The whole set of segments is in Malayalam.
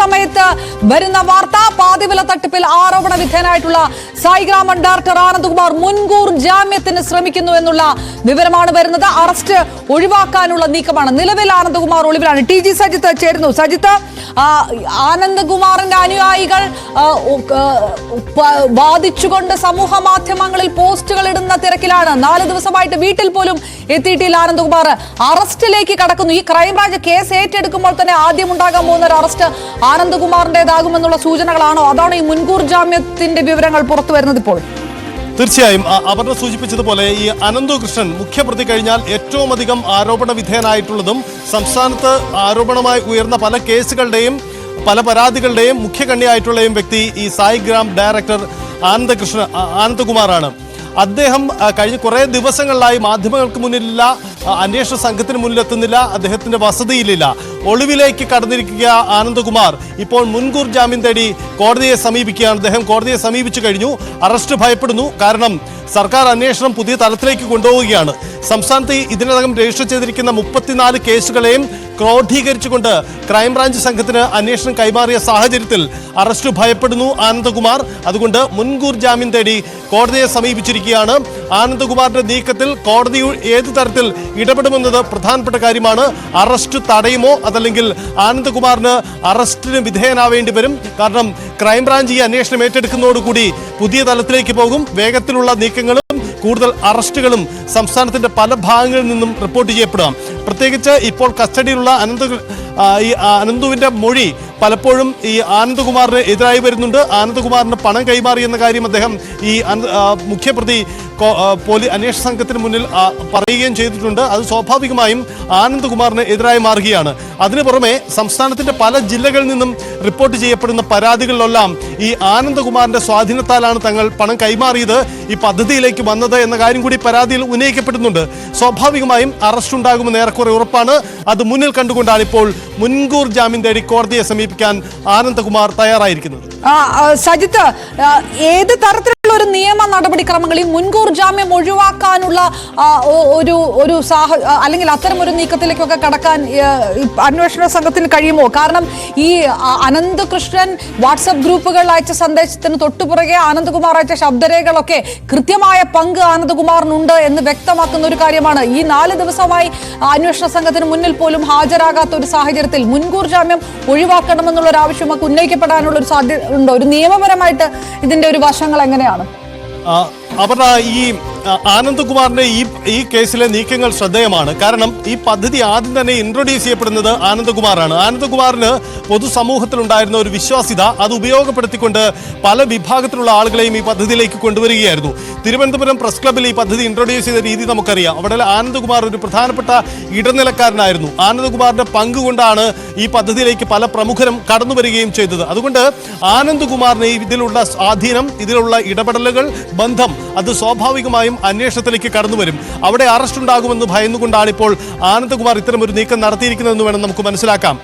സമയത്ത് വരുന്ന വാർത്ത, പാതിവില തട്ടിപ്പിൽ ആരോപണ വിധേയനായിട്ടുള്ള സായിഗ്രാമം ഡയറക്ടർ ആനന്ദ്കുമാർ മുൻകൂർ ജാമ്യത്തിന് ശ്രമിക്കുന്നു എന്നുള്ള വിവരമാണ് വരുന്നത്. അറസ്റ്റ് ഒഴിവാക്കാനുള്ള നീക്കമാണ്. നിലവിൽ ആനന്ദ്കുമാർ ഒളിവിലാണ്. ടി ജി സജിത്ത് ചേരുന്നു. സജിത്ത്, ആനന്ദ്കുമാറിന്റെ അനുയായികൾ വാദിച്ചുകൊണ്ട് സമൂഹ മാധ്യമങ്ങളിൽ പോസ്റ്റുകൾ ഇടുന്ന തിരക്കിലാണ്. 4 ദിവസമായിട്ട് വീട്ടിൽ പോലും എത്തിയിട്ടില്ല ആനന്ദ്കുമാർ. അറസ്റ്റിലേക്ക് കടക്കുന്നു. ഈ ക്രൈംബ്രാഞ്ച് കേസ് ഏറ്റെടുക്കുമ്പോൾ തന്നെ ആദ്യം ഉണ്ടാകാൻ പോകുന്ന ഒരു അറസ്റ്റ് ആനന്ദ്കുമാറിന്റേതാകുമെന്നുള്ള സൂചനകളാണോ? അതാണ് ഈ മുൻകൂർ ജാമ്യത്തിന്റെ വിവരങ്ങൾ പുറത്തു വരുന്നത് ഇപ്പോൾ? തീർച്ചയായും അവർ സൂചിപ്പിച്ചതുപോലെ ഈ അനന്തകൃഷ്ണൻ മുഖ്യപ്രതി കഴിഞ്ഞാൽ ഏറ്റവും അധികം ആരോപണ വിധേയനായിട്ടുള്ളതും സംസ്ഥാനത്ത് ആരോപണമായി ഉയർന്ന പല കേസുകളുടെയും പല പരാതികളുടെയും മുഖ്യകണ്ണിയായിട്ടുള്ളയും വ്യക്തി ഈ സായിഗ്രാം ഡയറക്ടർ ആനന്ദ്കുമാറാണ്. അദ്ദേഹം കഴിഞ്ഞ കുറേ ദിവസങ്ങളിലായി മാധ്യമങ്ങൾക്ക് മുന്നിലില്ല, അന്വേഷണ സംഘത്തിന് മുന്നിലെത്തുന്നില്ല, അദ്ദേഹത്തിന്റെ വസതിയിലില്ല. ഒളിവിലേക്ക് കടന്നിരിക്കുക ആനന്ദ്കുമാർ ഇപ്പോൾ മുൻകൂർ ജാമ്യം തേടി കോടതിയെ സമീപിക്കുകയാണ്. അദ്ദേഹം കോടതിയെ സമീപിച്ചു കഴിഞ്ഞു. അറസ്റ്റ് ഭയപ്പെടുന്നു. കാരണം സർക്കാർ അന്വേഷണം പുതിയ തലത്തിലേക്ക് കൊണ്ടുപോവുകയാണ്. സംസ്ഥാനത്ത് ഇതിനകം രജിസ്റ്റർ ചെയ്തിരിക്കുന്ന 34 കേസുകളെയും ക്രോഡീകരിച്ചുകൊണ്ട് ക്രൈംബ്രാഞ്ച് സംഘത്തിന് അന്വേഷണം കൈമാറിയ സാഹചര്യത്തിൽ അറസ്റ്റ് ഭയപ്പെടുന്നു ആനന്ദ്കുമാർ. അതുകൊണ്ട് മുൻകൂർ ജാമ്യം തേടി കോടതിയെ സമീപിച്ചിരിക്കുകയാണ്. ആനന്ദ്കുമാറിന്റെ നീക്കത്തിൽ കോടതി ഏത് തരത്തിൽ ഇടപെടുമെന്നത് പ്രധാനപ്പെട്ട കാര്യമാണ്. അറസ്റ്റ് തടയുമോ അതല്ലെങ്കിൽ ആനന്ദ്കുമാറിന് അറസ്റ്റിന് വിധേയനാവേണ്ടി വരും. കാരണം ക്രൈംബ്രാഞ്ച് ഈ അന്വേഷണം ഏറ്റെടുക്കുന്നതോടുകൂടി പുതിയ തലത്തിലേക്ക് പോകും. വേഗത്തിലുള്ള നീക്കങ്ങളും കൂടുതൽ അറസ്റ്റുകളും സംസ്ഥാനത്തിന്റെ പല ഭാഗങ്ങളിൽ നിന്നും റിപ്പോർട്ട് ചെയ്യപ്പെടാം. പ്രത്യേകിച്ച് ഇപ്പോൾ കസ്റ്റഡിയിലുള്ള അനന്തുവിന്റെ മൊഴി പലപ്പോഴും ഈ ആനന്ദ്കുമാറിന് എതിരായി വരുന്നുണ്ട്. ആനന്ദ്കുമാറിന് പണം കൈമാറി എന്ന കാര്യം അദ്ദേഹം ഈ മുഖ്യപ്രതി അന്വേഷണ സംഘത്തിന് മുന്നിൽ പറയുകയും ചെയ്തിട്ടുണ്ട്. അത് സ്വാഭാവികമായും ആനന്ദ്കുമാറിന് എതിരായി മാറുകയാണ്. അതിനു പുറമെ സംസ്ഥാനത്തിന്റെ പല ജില്ലകളിൽ നിന്നും റിപ്പോർട്ട് ചെയ്യപ്പെടുന്ന പരാതികളിലെല്ലാം ഈ ആനന്ദ്കുമാറിന്റെ സ്വാധീനത്താലാണ് തങ്ങൾ പണം കൈമാറിയത്, ഈ പദ്ധതിയിലേക്ക് വന്നത് എന്ന കാര്യം കൂടി പരാതിയിൽ ഉന്നയിക്കപ്പെടുന്നുണ്ട്. സ്വാഭാവികമായും അറസ്റ്റ് ഉണ്ടാകുമെന്ന് ഏറെക്കുറെ ഉറപ്പാണ്. അത് മുന്നിൽ കണ്ടുകൊണ്ടാണ് ഇപ്പോൾ മുൻകൂർ ജാമ്യം തേടി കോടതിയെ സമീപിക്കാൻ ആനന്ദ്കുമാർ തയ്യാറായിരിക്കുന്നത്. സജിത്ത്, ഏത് തരത്തിലുള്ള ഒരു നിയമ നടപടിക്രമങ്ങൾ ഈ മുൻകൂർ ജാമ്യം ഒഴിവാക്കാനുള്ള ഒരു അല്ലെങ്കിൽ അത്തരം ഒരു നീക്കത്തിലേക്കൊക്കെ കടക്കാൻ അന്വേഷണ സംഘത്തിന് കഴിയുമോ? കാരണം ഈ അനന്തകൃഷ്ണൻ വാട്സപ്പ് ഗ്രൂപ്പുകളിൽ അയച്ച സന്ദേശത്തിന് തൊട്ടുപുറകെ ആനന്ദ്കുമാർ അയച്ച ശബ്ദരേഖകളൊക്കെ കൃത്യമായ പങ്ക് ആനന്ദ്കുമാറിനുണ്ട് എന്ന് വ്യക്തമാക്കുന്ന ഒരു കാര്യമാണ്. ഈ 4 ദിവസമായി അന്വേഷണ സംഘത്തിന് മുന്നിൽ പോലും ഹാജരാകാത്ത ഒരു സാഹചര്യത്തിൽ മുൻകൂർ ജാമ്യം ഒഴിവാക്കണമെന്നുള്ള ഒരു ആവശ്യമൊക്കെ ഉന്നയിക്കപ്പെടാനുള്ള ഒരു സാധ്യത ഉണ്ടോ? ഒരു നിയമപരമായിട്ട് ഇതിന്റെ ഒരു വശങ്ങൾ എങ്ങനെയാണ്? ഈ ആനന്ദ്കുമാറിന്റെ ഈ കേസിലെ നീക്കങ്ങൾ ശ്രദ്ധേയമാണ്. കാരണം ഈ പദ്ധതി ആദ്യം തന്നെ ഇൻട്രൊഡ്യൂസ് ചെയ്യപ്പെടുന്നത് ആനന്ദ്കുമാറാണ്. ആനന്ദ്കുമാറിന് പൊതുസമൂഹത്തിലുണ്ടായിരുന്ന ഒരു വിശ്വാസ്യത അത് ഉപയോഗപ്പെടുത്തിക്കൊണ്ട് പല വിഭാഗത്തിലുള്ള ആളുകളെയും ഈ പദ്ധതിയിലേക്ക് കൊണ്ടുവരികയായിരുന്നു. തിരുവനന്തപുരം പ്രസ് ക്ലബ്ബിൽ ഈ പദ്ധതി ഇൻട്രൊഡ്യൂസ് ചെയ്ത രീതി നമുക്കറിയാം. അവിടെ ആനന്ദ്കുമാർ ഒരു പ്രധാനപ്പെട്ട ഇടനിലക്കാരനായിരുന്നു. ആനന്ദ്കുമാറിന്റെ പങ്കുകൊണ്ടാണ് ഈ പദ്ധതിയിലേക്ക് പല പ്രമുഖരും കടന്നു വരികയും ചെയ്തത്. അതുകൊണ്ട് ആനന്ദ്കുമാറിന് ഇതിലുള്ള സ്വാധീനം, ഇതിലുള്ള ഇടപെടലുകൾ, ബന്ധം അത് സ്വാഭാവികമായും അന്വേഷണത്തിലേക്ക് കടന്നു വരും. അവിടെ അറസ്റ്റ് ഉണ്ടാകുമെന്ന് ഭയന്നുകൊണ്ടാണ് ഇപ്പോൾ ആനന്ദ്കുമാർ ഇത്തരം ഒരു നീക്കം നടത്തിയിരിക്കുന്നതെന്ന് വേണം നമുക്ക് മനസ്സിലാക്കാം.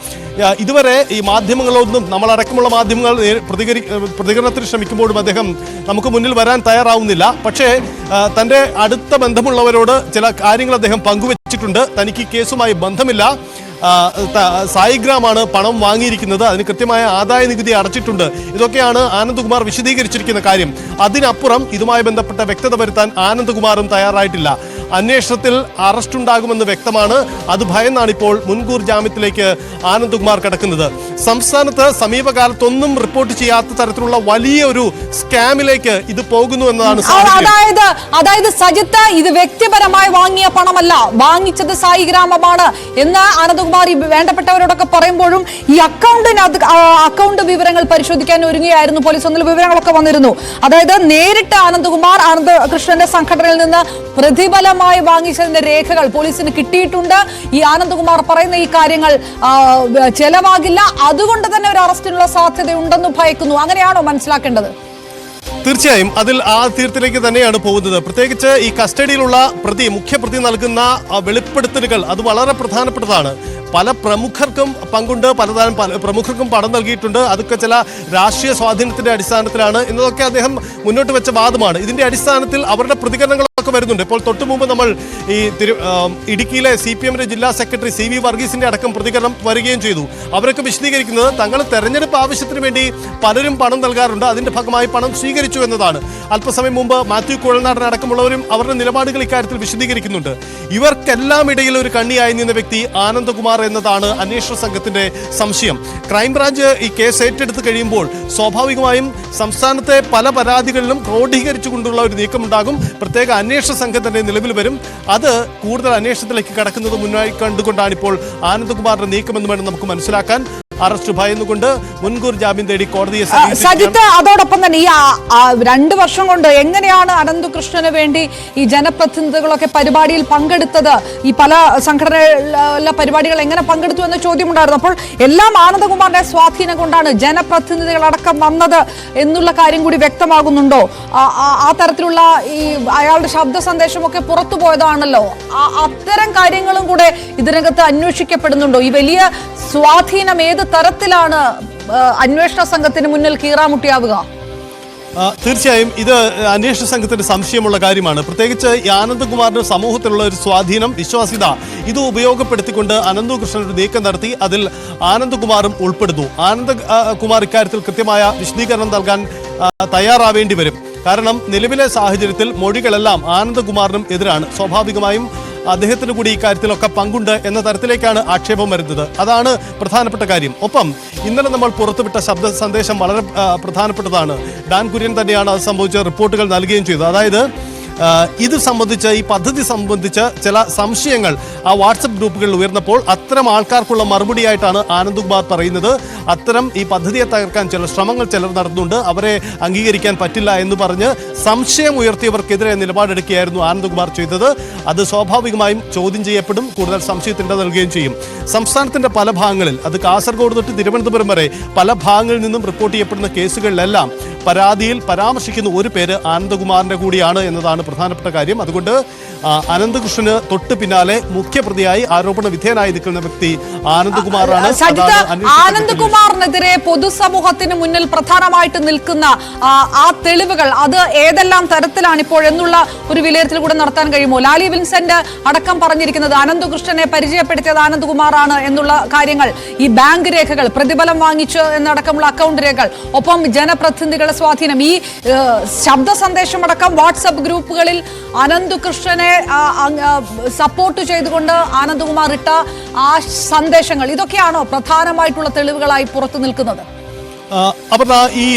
ഇതുവരെ ഈ മാധ്യമങ്ങളൊന്നും, നമ്മളടക്കമുള്ള മാധ്യമങ്ങൾ പ്രതികരണത്തിന് ശ്രമിക്കുമ്പോഴും അദ്ദേഹം നമുക്ക് മുന്നിൽ വരാൻ തയ്യാറാവുന്നില്ല. പക്ഷേ തൻ്റെ അടുത്ത ബന്ധമുള്ളവരോട് ചില കാര്യങ്ങൾ അദ്ദേഹം പങ്കുവച്ചിട്ടുണ്ട്. തനിക്ക് ഈ കേസുമായി ബന്ധമില്ല, സായിഗ്രാമാണ് പണം വാങ്ങിയിരിക്കുന്നത്, അതിന് കൃത്യമായ ആദായ നികുതി അടച്ചിട്ടുണ്ട്. ഇതൊക്കെയാണ് ആനന്ദ്കുമാർ വിശദീകരിച്ചിരിക്കുന്ന കാര്യം. അതിനപ്പുറം ഇതുമായി ബന്ധപ്പെട്ട വ്യക്തത വരുത്താൻ ആനന്ദ്കുമാറും തയ്യാറായിട്ടില്ല. അന്വേഷണത്തിൽ അറസ്റ്റ് ഉണ്ടാകുമെന്ന് വ്യക്തമാണ്. അത് ഭയന്നാണ് ഇപ്പോൾ മുൻകൂർ ജാമ്യത്തിലേക്ക് ആനന്ദ്കുമാർ കടക്കുന്നത്. സംസ്ഥാനത്ത് സമീപകാലത്തൊന്നും റിപ്പോർട്ട് ചെയ്യാത്ത തരത്തിലുള്ള വലിയ ഒരു സ്കാമിലേക്ക് ഇത് പോകുന്നു എന്നതാണ്. അതായത് സജിത്ത്, ഇത് വ്യക്തിപരമായി വാങ്ങിയ പണമല്ല, വാങ്ങിച്ചത് സായിഗ്രാമമാണ് എന്ന് ആനന്ദ്കുമാർ വേണ്ടപ്പെട്ടവരോടൊക്കെ പറയുമ്പോഴും ഈ അക്കൗണ്ട് വിവരങ്ങൾ പരിശോധിക്കാൻ ഒരുങ്ങിയായിരുന്നു പോലീസ്. ഒന്നിൽ വിവരങ്ങളൊക്കെ വന്നിരുന്നു. അതായത് നേരിട്ട് ആനന്ദ്കൃഷ്ണന്റെ സംഘടനയിൽ നിന്ന് പ്രതിഫലമായി വാങ്ങിച്ചതിന്റെ രേഖകൾ പോലീസിന് കിട്ടിയിട്ടുണ്ട്. ഈ ആനന്ദ്കുമാർ പറയുന്ന ഈ കാര്യങ്ങൾ ചെലവാകില്ല, അതുകൊണ്ട് തന്നെ ഒരു അറസ്റ്റിനുള്ള സാധ്യതയുണ്ടെന്ന് ഭയക്കുന്നു. അങ്ങനെയാണോ മനസ്സിലാക്കേണ്ടത്? തീർച്ചയായും അതിൽ ആ തീർത്തിലേക്ക് തന്നെയാണ് പോകുന്നത്. പ്രത്യേകിച്ച് ഈ കസ്റ്റഡിയിലുള്ള മുഖ്യപ്രതി നൽകുന്ന വെളിപ്പെടുത്തലുകൾ അത് വളരെ പ്രധാനപ്പെട്ടതാണ്. പല പ്രമുഖർക്കും പങ്കുണ്ട്, പ്രമുഖർക്കും പണം നൽകിയിട്ടുണ്ട്. അതൊക്കെ ചില രാഷ്ട്രീയ സ്വാധീനത്തിന്റെ അടിസ്ഥാനത്തിലാണ് എന്നതൊക്കെ അദ്ദേഹം മുന്നോട്ട് വെച്ച വാദമാണ്. ഇതിന്റെ അടിസ്ഥാനത്തിൽ അവരുടെ പ്രതികരണങ്ങളൊക്കെ പ്രതികരണങ്ങളൊക്കെ വരുന്നുണ്ട്. ഇപ്പോൾ തൊട്ടു മുമ്പ് നമ്മൾ ഈ ഇടുക്കിയിലെ CPM ജില്ലാ സെക്രട്ടറി CV വർഗീസിന്റെ അടക്കം പ്രതികരണം വരികയും ചെയ്തു. അവരൊക്കെ വിശദീകരിക്കുന്നത് തങ്ങൾ തെരഞ്ഞെടുപ്പ് ആവശ്യത്തിന് വേണ്ടി പലരും പണം നൽകാറുണ്ട്, അതിന്റെ ഭാഗമായി പണം സ്വീകരിച്ചു എന്നതാണ്. അല്പസമയം മുമ്പ് മാത്യു കുഴൽനാടൻ അടക്കമുള്ളവരും അവരുടെ നിലപാടുകൾ ഇക്കാര്യത്തിൽ വിശദീകരിക്കുന്നുണ്ട്. ഇവർക്കെല്ലാം ഇടയിൽ ഒരു കണ്ണിയായി നിന്ന വ്യക്തി ആനന്ദകുമാർ എന്നതാണ് അന്വേഷണ സംഘത്തിന്റെ സംശയം. ക്രൈംബ്രാഞ്ച് ഈ കേസ് ഏറ്റെടുത്ത് കഴിയുമ്പോൾ സ്വാഭാവികമായും സംസ്ഥാനത്തെ പല പരാതികളിലും ക്രോഡീകരിച്ചുകൊണ്ടുള്ള ഒരു നീക്കമുണ്ടാകും. പ്രത്യേക അന്വേഷണ സംഘം തന്നെ നിലവിൽ വരും. അത് കൂടുതൽ അന്വേഷണത്തിലേക്ക് കടക്കുന്നത് മുന്നായി കണ്ടുകൊണ്ടാണ് ഇപ്പോൾ ആനന്ദകുമാറിന്റെ നീക്കമെന്ന് വേണം നമുക്ക് മനസ്സിലാക്കാൻ. അറസ്റ്റ് ഭയന്നുകൊണ്ട് മുൻകൂർ ജാമ്യം തേടി കോടതിയെ സജിത്ത്, അതോടൊപ്പം തന്നെ ഈ 2 വർഷം കൊണ്ട് എങ്ങനെയാണ് അനന്തകൃഷ്ണന് വേണ്ടി ഈ ജനപ്രതിനിധികളൊക്കെ പരിപാടിയിൽ പങ്കെടുത്തത്? ഈ പല സംഘടനകളിലെ പരിപാടികൾ എങ്ങനെ പങ്കെടുത്തു എന്ന ചോദ്യമുണ്ടായിരുന്നു. അപ്പോൾ എല്ലാം ആനന്ദകുമാറിന്റെ സ്വാധീനം കൊണ്ടാണ് ജനപ്രതിനിധികളടക്കം വന്നത് എന്നുള്ള കാര്യം കൂടി വ്യക്തമാകുന്നുണ്ടോ? ആ തരത്തിലുള്ള ഈ അയാളുടെ ശബ്ദ സന്ദേശമൊക്കെ പുറത്തു പോയതാണല്ലോ. അത്തരം കാര്യങ്ങളും കൂടെ ഇതിനകത്ത് അന്വേഷിക്കപ്പെടുന്നുണ്ടോ? ഈ വലിയ സ്വാധീനം ഏത് തരത്തിലാണ് അന്വേഷണ സംഘത്തിന് മുന്നിൽ കീറാമുട്ടിയാവുക? തീർച്ചയായും ഇത് അന്വേഷണ സംഘത്തിന്റെ സംശയമുള്ള കാര്യമാണ്. പ്രത്യേകിച്ച് ഈ ആനന്ദകുമാറിന്റെ സമൂഹത്തിലുള്ള ഒരു സ്വാധീനം, വിശ്വാസ്യത ഇത് ഉപയോഗപ്പെടുത്തിക്കൊണ്ട് അനന്തകൃഷ്ണൻ ഒരു നീക്കം നടത്തി. അതിൽ ആനന്ദകുമാറും ഉൾപ്പെടുന്നു. ആനന്ദകുമാർ ഇക്കാര്യത്തിൽ കൃത്യമായ വിശദീകരണം നൽകാൻ തയ്യാറാവേണ്ടി വരും. കാരണം നിലവിലെ സാഹചര്യത്തിൽ മൊഴികളെല്ലാം ആനന്ദകുമാറിനും എതിരാണ്. സ്വാഭാവികമായും അദ്ദേഹത്തിന് കൂടി ഈ കാര്യത്തിലൊക്കെ പങ്കുണ്ട് എന്ന തരത്തിലേക്കാണ് ആക്ഷേപം വരുന്നത്. അതാണ് പ്രധാനപ്പെട്ട കാര്യം. ഒപ്പം ഇന്നലെ നമ്മൾ പുറത്തുവിട്ട ശബ്ദ സന്ദേശം വളരെ പ്രധാനപ്പെട്ടതാണ്. ഡാൻ കുര്യൻ തന്നെയാണ് അത് സംബന്ധിച്ച റിപ്പോർട്ടുകൾ നൽകുകയും ചെയ്തത്. അതായത് ഇത് സംബന്ധിച്ച്, ഈ പദ്ധതി സംബന്ധിച്ച് ചില സംശയങ്ങൾ ആ വാട്സപ്പ് ഗ്രൂപ്പുകളിൽ ഉയർന്നപ്പോൾ അത്തരം ആൾക്കാർക്കുള്ള മറുപടിയായിട്ടാണ് ആനന്ദകുമാർ പറയുന്നത്. അത്തരം ഈ പദ്ധതിയെ തകർക്കാൻ ചില ശ്രമങ്ങൾ ചിലർ നടത്തുന്നുണ്ട്, അവരെ അംഗീകരിക്കാൻ പറ്റില്ല എന്ന് പറഞ്ഞ് സംശയം ഉയർത്തിയവർക്കെതിരെ നിലപാടെടുക്കുകയായിരുന്നു ആനന്ദകുമാർ ചെയ്തത്. അത് സ്വാഭാവികമായും ചോദ്യം ചെയ്യപ്പെടും, കൂടുതൽ സംശയത്തിൻ്റെ നൽകുകയും ചെയ്യും. സംസ്ഥാനത്തിൻ്റെ പല ഭാഗങ്ങളിൽ, അത് കാസർഗോഡ് തൊട്ട് തിരുവനന്തപുരം വരെ പല ഭാഗങ്ങളിൽ നിന്നും റിപ്പോർട്ട് ചെയ്യപ്പെടുന്ന കേസുകളിലെല്ലാം പരാതിയിൽ പരാമർശിക്കുന്ന ഒരു പേര് ആനന്ദകുമാറിന്റെ കൂടിയാണ് എന്നതാണ് പ്രധാനപ്പെട്ട കാര്യം. അതുകൊണ്ട് അനന്തകൃഷ്ണന് തൊട്ട് പിന്നാലെ മുഖ്യപ്രതിയായി ആരോപണ വിധേയനായി നിൽക്കുന്ന വ്യക്തി ആനന്ദകുമാറാണ്. ആനന്ദകുമാറിനെതിരെ പൊതുസമൂഹത്തിന് മുന്നിൽ പ്രധാനമായിട്ട് നിൽക്കുന്ന ആ തെളിവുകൾ അത് ഏതെല്ലാം തരത്തിലാണ് ഇപ്പോഴെന്നുള്ള ഒരു വിലയിരുത്തൽ കൂടെ നടത്താൻ കഴിയുമോ? ലാലി വിൻസെന്റ് അടക്കം പറഞ്ഞിരിക്കുന്നത് അനന്തകൃഷ്ണനെ പരിചയപ്പെടുത്തിയത് ആനന്ദകുമാറാണ് എന്നുള്ള കാര്യങ്ങൾ, ഈ ബാങ്ക് രേഖകൾ, പ്രതിഫലം വാങ്ങിച്ച് എന്നടക്കമുള്ള അക്കൗണ്ട് രേഖകൾ, ഒപ്പം ജനപ്രതിനിധികളുടെ സ്വാധീനം, ഈ ശബ്ദ സന്ദേശമടക്കം വാട്സപ്പ് ഗ്രൂപ്പുകളിൽ അനന്തകൃഷ്ണനെ സപ്പോർട്ട് ചെയ്തുകൊണ്ട് ആനന്ദകുമാർ ഇട്ട ആ സന്ദേശങ്ങൾ, ഇതൊക്കെയാണോ പ്രധാനമായിട്ടുള്ള തെളിവുകളായി പുറത്തു നിൽക്കുന്നത്? അപർണ, ഈ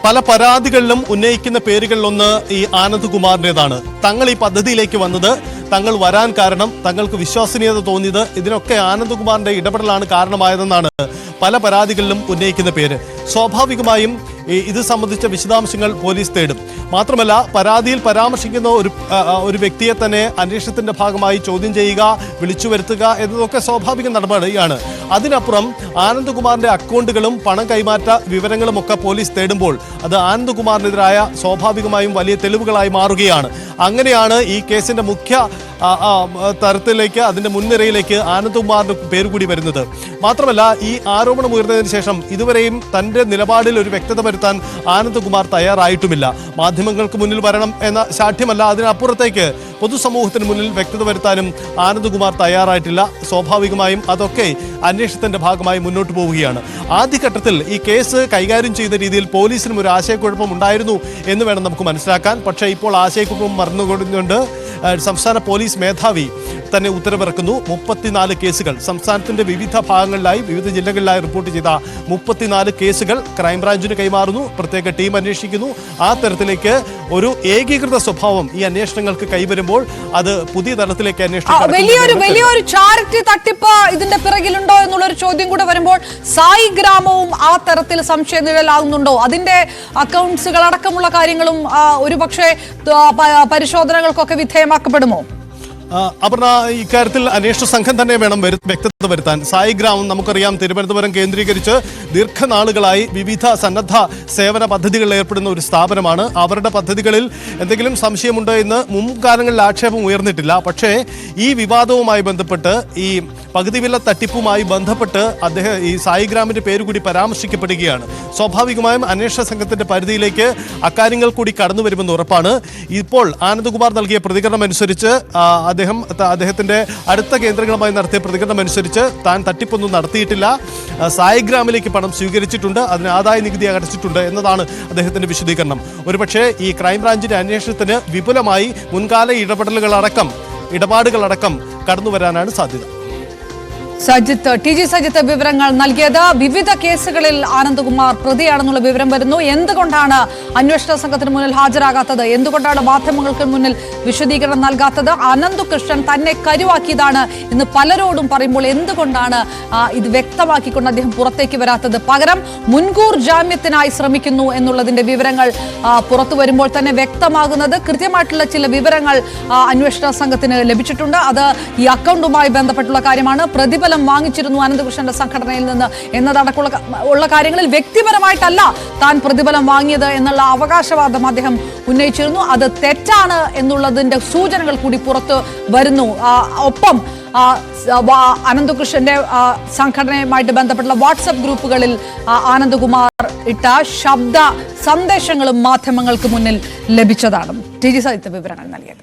പല പരാതികളിലും ഉന്നയിക്കുന്ന പേരുകളിലൊന്ന് ഈ ആനന്ദകുമാറിൻ്റെതാണ്. തങ്ങൾ ഈ പദ്ധതിയിലേക്ക് വന്നത്, തങ്ങൾ വരാൻ കാരണം, തങ്ങൾക്ക് വിശ്വസനീയത തോന്നിയത്, ഇതിനൊക്കെ ആനന്ദകുമാറിന്റെ ഇടപെടലാണ് കാരണമായതെന്നാണ് പല പരാതികളിലും ഉന്നയിക്കുന്ന പേര്. സ്വാഭാവികമായും ഇത് സംബന്ധിച്ച വിശദാംശങ്ങൾ പോലീസ് തേടും. മാത്രമല്ല, പരാതിയിൽ പരാമർശിക്കുന്ന ഒരു വ്യക്തിയെ തന്നെ അന്വേഷണത്തിന്റെ ഭാഗമായി ചോദ്യം ചെയ്യുക, വിളിച്ചു വരുത്തുക എന്നതൊക്കെ സ്വാഭാവിക നടപടിയാണ്. അതിനപ്പുറം ആനന്ദകുമാറിന്റെ അക്കൗണ്ടുകളും പണം കൈമാറ്റ വിവരങ്ങളും ഒക്കെ പോലീസ് തേടുമ്പോൾ അത് ആനന്ദകുമാറിനെതിരായ സ്വാഭാവികമായും വലിയ തെളിവുകളായി മാറുകയാണ്. അങ്ങനെയാണ് ഈ കേസിന്റെ മുഖ്യ തരത്തിലേക്ക്, അതിന്റെ മുൻനിരയിലേക്ക് ആനന്ദകുമാറിന്റെ പേര് കൂടി വരുന്നത്. മാത്രമല്ല, ഈ ആരോപണം ഉയർന്നതിന് ശേഷം ഇതുവരെയും തന്റെ നിലപാടിൽ ഒരു വ്യക്തത വരുത്താൻ ആനന്ദകുമാർ തയ്യാറായിട്ടുമില്ല. മാധ്യമങ്ങൾക്ക് മുന്നിൽ വരണം എന്ന ശാഠ്യമല്ല, അതിനപ്പുറത്തേക്ക് പൊതുസമൂഹത്തിന് മുന്നിൽ വ്യക്തത വരുത്താനും ആനന്ദകുമാർ തയ്യാറായിട്ടില്ല. സ്വാഭാവികമായും അതൊക്കെ അന്വേഷണത്തിന്റെ ഭാഗമായി മുന്നോട്ട് പോവുകയാണ്. ആദ്യഘട്ടത്തിൽ ഈ കേസ് കൈകാര്യം ചെയ്ത രീതിയിൽ പോലീസിനും ഒരു ആശയക്കുഴപ്പം ഉണ്ടായിരുന്നു എന്ന് വേണം നമുക്ക് മനസ്സിലാക്കാൻ. പക്ഷേ ഇപ്പോൾ ആശയക്കുഴപ്പം മറന്നുകൊണ്ടുകൊണ്ട് സംസ്ഥാന പോലീസ് മേധാവി തന്നെ ഉത്തരവിറക്കുന്നു. 34 കേസുകൾ സംസ്ഥാനത്തിന്റെ വിവിധ ഭാഗങ്ങളിലായി, വിവിധ ജില്ലകളിലായി റിപ്പോർട്ട് ചെയ്ത 34 കേസുകൾ ക്രൈംബ്രാഞ്ചിന് കൈമാറുന്നു. പ്രത്യേക ടീം അന്വേഷിക്കുന്നു. ആ തരത്തിലേക്ക് ഒരു ഏകീകൃത സ്വഭാവം ഈ അന്വേഷണങ്ങൾക്ക് കൈവരുമ്പോൾ അത് പുതിയ തലത്തിലേക്ക് അന്വേഷണം, വലിയൊരു ചാരിറ്റി തട്ടിപ്പ് ഇതിന്റെ പിറകിലുണ്ടോ എന്നുള്ളൊരു ചോദ്യം കൂടെ വരുമ്പോൾ സായി ഗ്രാമവും ആ തരത്തിൽ സംശയ നിഴലാകുന്നുണ്ടോ? അതിന്റെ അക്കൗണ്ട്സുകൾ അടക്കമുള്ള കാര്യങ്ങളും ഒരു പക്ഷേ പരിശോധനകൾക്കൊക്കെ വിധേയമാക്കപ്പെടുമോ? അപർണ, ഇക്കാര്യത്തിൽ അന്വേഷണ സംഘം തന്നെ വേണം വ്യക്തത വരുത്താൻ. സായി ഗ്രാമം നമുക്കറിയാം, തിരുവനന്തപുരം കേന്ദ്രീകരിച്ച് ദീർഘനാളുകളായി വിവിധ സന്നദ്ധ സേവന പദ്ധതികളിൽ ഏർപ്പെടുന്ന ഒരു സ്ഥാപനമാണ്. അവരുടെ പദ്ധതികളിൽ എന്തെങ്കിലും സംശയമുണ്ടോ എന്ന് മുൻകാലങ്ങളിൽ ആക്ഷേപം ഉയർന്നിട്ടില്ല. പക്ഷേ ഈ വിവാദവുമായി ബന്ധപ്പെട്ട് ഈ പകുതി വില തട്ടിപ്പുമായി ബന്ധപ്പെട്ട് അദ്ദേഹം ഈ സായിഗ്രാമിന്റെ പേര് കൂടി പരാമർശിക്കപ്പെടുകയാണ്. സ്വാഭാവികമായും അന്വേഷണ സംഘത്തിന്റെ പരിധിയിലേക്ക് അക്കാര്യങ്ങൾ കൂടി കടന്നു വരുമെന്ന് ഉറപ്പാണ്. ഇപ്പോൾ ആനന്ദകുമാർ നൽകിയ പ്രതികരണം അനുസരിച്ച് അദ്ദേഹത്തിന്റെ അടുത്ത കേന്ദ്രങ്ങളുമായി നടത്തിയ പ്രതികരണം അനുസരിച്ച് താൻ തട്ടിപ്പൊന്നും നടത്തിയിട്ടില്ല, സായിഗ്രാമിലേക്ക് പണം സ്വീകരിച്ചിട്ടുണ്ട്, അതിന് ആദായ നികുതി അടച്ചിട്ടുണ്ട് എന്നതാണ് അദ്ദേഹത്തിന്റെ വിശദീകരണം. ഒരുപക്ഷെ ഈ ക്രൈംബ്രാഞ്ചിന്റെ അന്വേഷണത്തിന് വിപുലമായി മുൻകാല ഇടപാടുകളടക്കം കടന്നുവരാനാണ് സാധ്യത. സജിത്ത് വിവരങ്ങൾ നൽകിയത്. വിവിധ കേസുകളിൽ ആനന്ദകുമാർ പ്രതിയാണെന്നുള്ള വിവരം വരുന്നു. എന്തുകൊണ്ടാണ് അന്വേഷണ സംഘത്തിന് മുന്നിൽ ഹാജരാകാത്തത്? എന്തുകൊണ്ടാണ് മാധ്യമങ്ങൾക്ക് മുന്നിൽ വിശദീകരണം നൽകാത്തത്? അനന്തകൃഷ്ണൻ തന്നെ കരുവാക്കിയതാണ് എന്ന് പലരോടും പറയുമ്പോൾ എന്തുകൊണ്ടാണ് ഇത് വ്യക്തമാക്കിക്കൊണ്ട് അദ്ദേഹം പുറത്തേക്ക് വരാത്തത്? പകരം മുൻകൂർ ജാമ്യത്തിനായി ശ്രമിക്കുന്നു എന്നുള്ളതിന്റെ വിവരങ്ങൾ പുറത്തു വരുമ്പോൾ തന്നെ വ്യക്തമാകുന്നത് ഉള്ള ചില വിവരങ്ങൾ അന്വേഷണ സംഘത്തിന് ലഭിച്ചിട്ടുണ്ട്. അത് ഈ അക്കൗണ്ടുമായി ബന്ധപ്പെട്ടുള്ള കാര്യമാണ്. പ്രതിഫലം വാങ്ങിച്ചിരുന്നു അനന്തകൃഷ്ണന്റെ സംഘടനയിൽ നിന്ന് എന്നതടക്കമുള്ള കാര്യങ്ങളിൽ വ്യക്തിപരമായിട്ടല്ല താൻ പ്രതിഫലം വാങ്ങിയത് എന്നുള്ള അവകാശവാദം അദ്ദേഹം ഉന്നയിച്ചിരുന്നു. അത് തെറ്റാണ് എന്നുള്ളതിന്റെ സൂചനകൾ കൂടി പുറത്തു വരുന്നു. ഒപ്പം അനന്തകൃഷ്ണന്റെ സംഘടനയുമായിട്ട് ബന്ധപ്പെട്ടുള്ള വാട്സപ്പ് ഗ്രൂപ്പുകളിൽ ആനന്ദകുമാർ ഇട്ട ശബ്ദ സന്ദേശങ്ങളും മാധ്യമങ്ങൾക്ക് മുന്നിൽ ലഭിച്ചതാണ്. ടി ജി സജിത്ത് വിവരങ്ങൾ നൽകിയത്.